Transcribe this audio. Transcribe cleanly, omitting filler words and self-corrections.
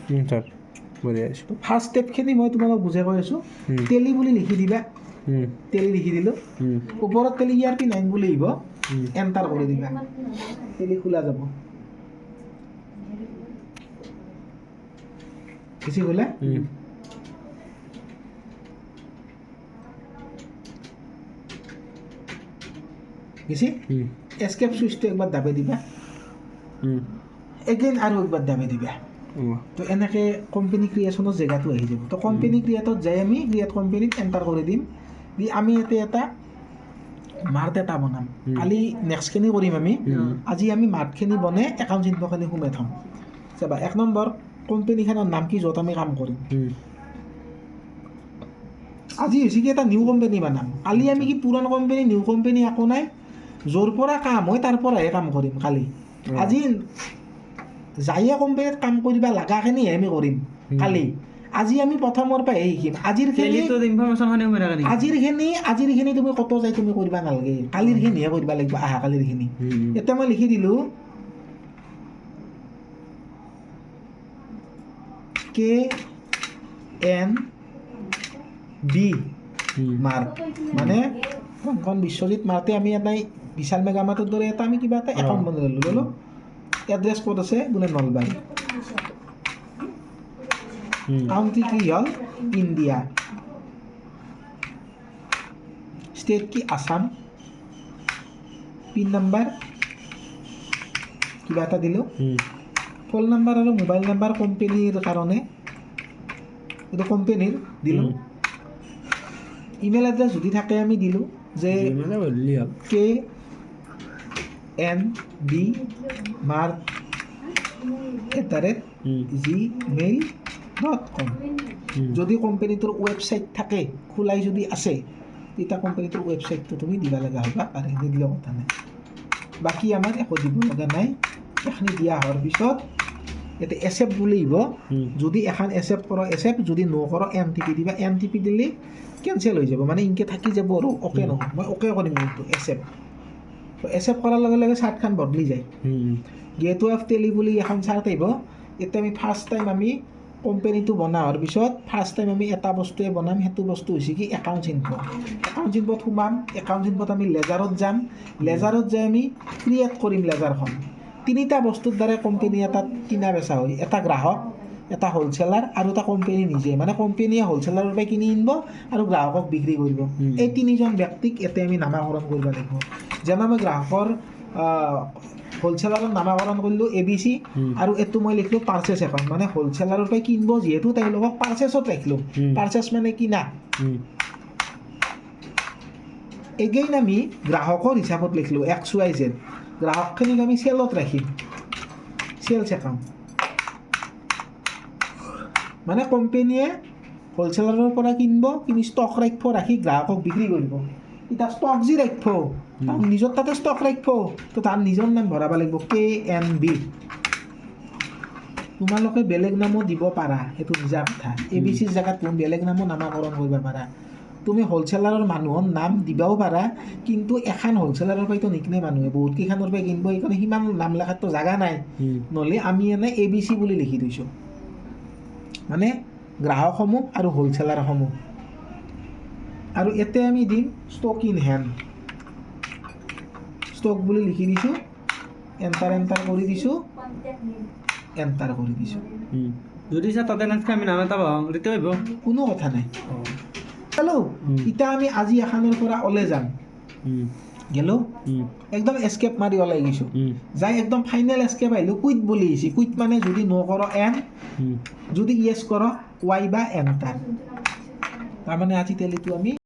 sir বলে আছো first স্টেপখিনি মই তোমালোক বুজাই কৈ আছোঁ টেলি বুলি লিখি দিবা টেলি লিখি দিলোঁ ওপৰত টেলি ERP9 বুলি আহিব এণ্টাৰ কৰি দিবা টেলি খোলা যাব বেছি খোলা বেছি এস্কেপ সুইচটো একবাৰ দাবে দিবা এগেইন আৰু একবাৰ দাবে দিবা তো এনেকৈ কোম্পানী ক্ৰিয়েশ্যনৰ জেগাটো আহি যাব তো কোম্পানী ক্ৰিয়েটত যাই আমি ক্ৰিয়েট কোম্পানীত এণ্টাৰ কৰি দিম দি আমি ইয়াতে এটা মাৰ্ট এটা বনাম কালি নেক্সটখিনি কৰিম আমি আজি আমি মাৰ্টখিনি বনাই একাউণ্ট ইনফ'খিনি সোমাই থ'ম চাবা 1 নম্বৰ কোম্পানীখনৰ নাম কি য'ত আমি কাম কৰিম আজি হৈছে কি এটা নিউ কোম্পানী বনাম কালি আমি কি পুৰাণ কোম্পানী নিউ কোম্পানী একো নাই য'ৰ পৰা কাম হয় তাৰ পৰাহে কাম কৰিম কালি আজি যায়ে কোম্পানীত কাম কৰিবা লগাখিনিহে আমি কৰিম কালি আজি আমি প্ৰথমৰ পৰা শিকিম আজিৰখিনি তুমি ক'ত যাই তুমি কৰিবা নালাগে কালিৰখিনিহে কৰিবা লাগিব আহা কালিৰখিনি এতিয়া মই লিখি দিলোঁ KNB মাৰ্ট মানে কোনখন বিশ্বজিৎ মাৰ্টে আমি এটা বিশাল মেগামাৰ্টৰ দৰে এটা আমি কিবা এটা একাউণ্ট বনাই ল'লোঁ এড্ৰেছ ক'ত আছে বোলে নলবাৰী কাউণ্ট্ৰি কি হ'ল ইণ্ডিয়া ষ্টেট কি আসাম পিন নাম্বাৰ কিবা এটা দিলোঁ ফোন নাম্বাৰ আৰু মোবাইল নাম্বাৰ কোম্পানীৰ কাৰণে এইটো কোম্পানীৰ দিলোঁ ইমেইল এড্ৰেছ যদি থাকে আমি দিলোঁ যে KNB mart@gmail.com যদি কোম্পানীটোৰ ৱেবছাইট থাকে খোলাই যদি আছে তেতিয়া কোম্পানীটোৰ ৱেবছাইটটো তুমি দিব লগা হ'বা আৰু নিদিলেও কথা নাই বাকী আমাৰ একো দিব লগা নাই এইখিনি দিয়া হোৱাৰ পিছত ইয়াতে এচেপ্ট বুলি আহিব যদি এখন এচেপ্ট কৰা এচেপ্ট যদি নকৰ NTP দিবা NTP দিলে কেঞ্চেল হৈ যাব মানে ইনকে থাকি যাব আৰু অ'কে নহয় মই অ'কে কৰিম কিন্তু এচেপ্ট তো এচেপ্ট কৰাৰ লগে লগে চাৰ্টখন বদলি যায় গেট অফ টেলি বুলি এখন চাৰ্ট আহিব এতিয়া আমি ফাৰ্ষ্ট টাইম আমি কোম্পানীটো বনোৱাৰ পিছত ফাৰ্ষ্ট টাইম আমি এটা বস্তুৱে বনাম সেইটো বস্তু হৈছে কি একাউণ্ট ইনফ'ত সোমাম একাউণ্ট ইনফ'ত আমি লেজাৰত যাম লেজাৰত যাই আমি ক্ৰিয়েট কৰিম লেজাৰখন তিনিটা বস্তুৰ দ্বাৰা কোম্পানী এটাত কিনা বেচা হয় এটা গ্ৰাহক এটা হ'লচেলাৰ আৰু এটা কোম্পানী নিজে মানে কোম্পানীয়ে হ'লচেলাৰৰ পৰা কিনি আনিব আৰু গ্ৰাহকক বিক্ৰী কৰিব এই তিনিজন ব্যক্তিক ইয়াতে আমি নামাকৰণ কৰিব লাগিব যেনে মই গ্ৰাহকৰ হ'লচেলাৰৰ নামাকৰণ কৰিলোঁ ABC আৰু এইটো মই লিখিলোঁ পাৰ্চেছ একাউণ্ট মানে হ'লচেলাৰৰ পৰা কিনিব যিহেতু তেওঁলোকক পাৰ্চেছত ৰাখিলোঁ পাৰ্চেছ মানে কিনা এগেইন আমি গ্ৰাহকৰ হিচাপত লিখিলোঁ XYZ গ্ৰাহকখিনিক আমি চেলত ৰাখিম চেলছ একাউণ্ট মানে কোম্পানীয়ে হ'লচেলাৰৰ পৰা কিনিব কিনি ষ্টক ৰাখিব ৰাখি গ্ৰাহকক বিক্ৰী কৰিব এতিয়া ষ্টক যি ৰাখিব তাৰ নিজৰ তাতে ষ্টক ৰাখিব তো তাৰ নিজৰ নাম ভৰাব লাগিব KNB তোমালোকে বেলেগ নামো দিব পাৰা সেইটো নিজা কথা ABCৰ জেগাত তুমি বেলেগ নামো নামাকৰণ কৰিব পাৰা তুমি হ'লচেলাৰৰ মানুহৰ নাম দিবাও পাৰা কিন্তু এখন হ'লচেলাৰৰ পৰাতো নিকিনে মানুহে বহুত কেইখনৰ পৰা কিনিব সেইকাৰণে সিমান নাম লেখাতো জাগা নাই নহ'লে আমি এনে ABC বুলি লিখি থৈছোঁ মানে গ্ৰাহকসমূহ আৰু হ'লচেলাৰসমূহ আৰু ইয়াতে আমি দিম ষ্টক ইন হেণ্ড ষ্টক বুলি লিখি দিছোঁ এণ্টাৰ কৰি দিছোঁ যদি স্যার তাতে নাচকে আমি নাম এটা পাওঁ তেতিয়া হ'ব কোনো কথা নাই হেল্ল' এতিয়া আমি আজি এখনৰ পৰা ওলাই যাম গেলোঁ একদম এস্কেপ মাৰি ওলাই গৈছোঁ যাই একদম ফাইনেল এস্কেপ আহিলোঁ কুইট বুলি আহিছে কুইট মানে যদি ন কৰ N যদি ইয়েছ কৰ Y বা এণ্টাৰ তাৰমানে আজি টেলিটো আমি